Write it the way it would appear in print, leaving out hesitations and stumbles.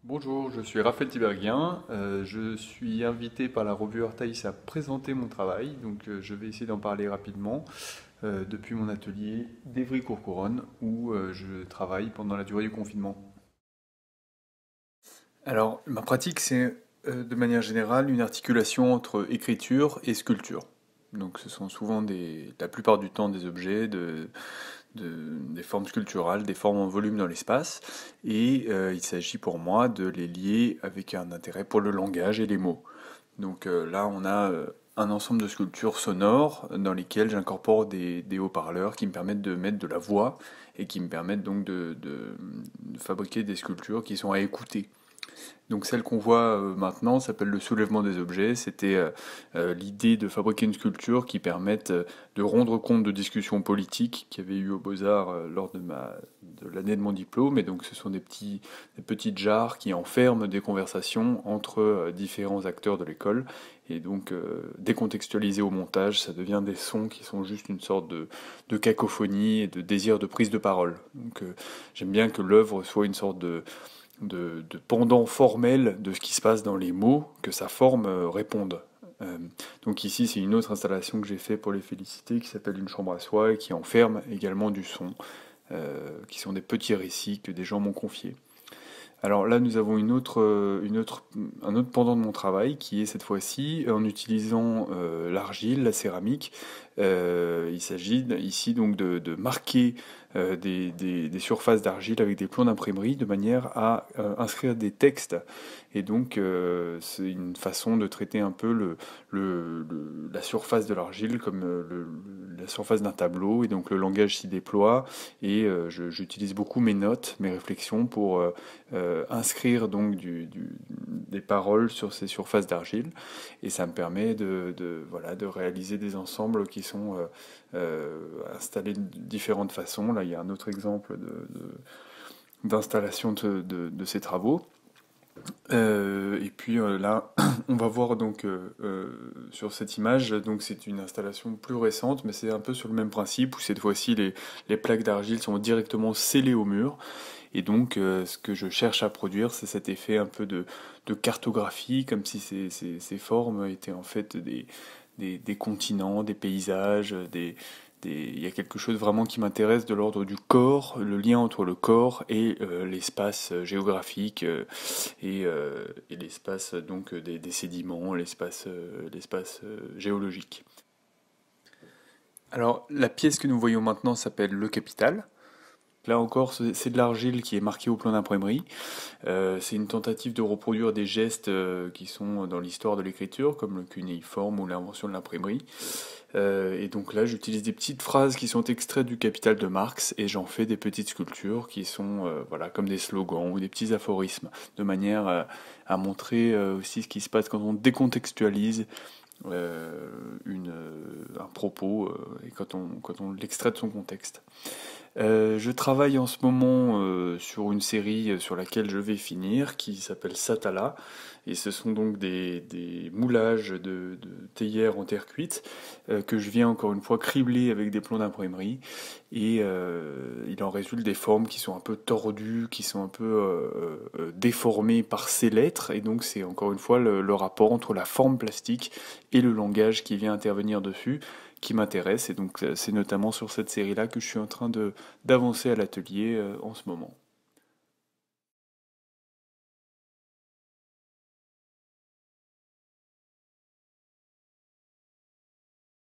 Bonjour, je suis Raphaël Tiberghien. Je suis invité par la revue Artaïs à présenter mon travail, donc je vais essayer d'en parler rapidement depuis mon atelier d'Évry-Courcouronnes où je travaille pendant la durée du confinement. Alors, ma pratique, c'est de manière générale une articulation entre écriture et sculpture. Donc, ce sont souvent la plupart du temps des objets, des formes sculpturales, des formes en volume dans l'espace, et il s'agit pour moi de les lier avec un intérêt pour le langage et les mots. Donc là, on a un ensemble de sculptures sonores dans lesquelles j'incorpore des haut-parleurs qui me permettent de mettre de la voix et qui me permettent donc de fabriquer des sculptures qui sont à écouter. Donc celle qu'on voit maintenant s'appelle le soulèvement des objets. C'était l'idée de fabriquer une sculpture qui permette de rendre compte de discussions politiques qu'il y avait eu aux Beaux-Arts lors de l'année de mon diplôme. Et donc ce sont des petites jarres qui enferment des conversations entre différents acteurs de l'école. Et donc décontextualisé au montage, ça devient des sons qui sont juste une sorte de cacophonie et de désir de prise de parole. Donc j'aime bien que l'œuvre soit une sorte de pendant formel de ce qui se passe dans les mots, que sa forme réponde. Donc ici, c'est une autre installation que j'ai fait pour les félicités qui s'appelle une chambre à soi et qui enferme également du son, qui sont des petits récits que des gens m'ont confiés. Alors là, nous avons un autre pendant de mon travail qui est cette fois-ci en utilisant l'argile, la céramique. Il s'agit ici donc de marquer des surfaces d'argile avec des plombs d'imprimerie de manière à inscrire des textes. Et donc, c'est une façon de traiter un peu la surface de l'argile comme la surface d'un tableau. Et donc, le langage s'y déploie. Et j'utilise beaucoup mes notes, mes réflexions pour inscrire donc des paroles sur ces surfaces d'argile et ça me permet voilà, de réaliser des ensembles qui sont installés de différentes façons. Là, il y a un autre exemple d'installation de ces travaux. Et puis là, on va voir donc sur cette image, donc c'est une installation plus récente, mais c'est un peu sur le même principe où cette fois-ci les plaques d'argile sont directement scellées au mur. Et donc, ce que je cherche à produire, c'est cet effet un peu de cartographie, comme si ces formes étaient en fait des continents, des paysages, il y a quelque chose vraiment qui m'intéresse de l'ordre du corps, le lien entre le corps et l'espace géographique et l'espace donc des sédiments, l'espace géologique. Alors, la pièce que nous voyons maintenant s'appelle le capital. Là encore, c'est de l'argile qui est marquée au plan d'imprimerie. C'est une tentative de reproduire des gestes qui sont dans l'histoire de l'écriture, comme le cunéiforme ou l'invention de l'imprimerie. Et donc là, j'utilise des petites phrases qui sont extraites du Capital de Marx et j'en fais des petites sculptures qui sont voilà, comme des slogans ou des petits aphorismes, de manière à montrer aussi ce qui se passe quand on décontextualise un propos et quand on l'extrait de son contexte. Je travaille en ce moment sur une série sur laquelle je vais finir, qui s'appelle Satala, et ce sont donc des moulages de théières en terre cuite que je viens encore une fois cribler avec des plombs d'imprimerie, et il en résulte des formes qui sont un peu tordues, qui sont un peu déformées par ces lettres, et donc c'est encore une fois le rapport entre la forme plastique et le langage qui vient intervenir dessus qui m'intéresse et donc c'est notamment sur cette série-là que je suis en train de d'avancer à l'atelier en ce moment.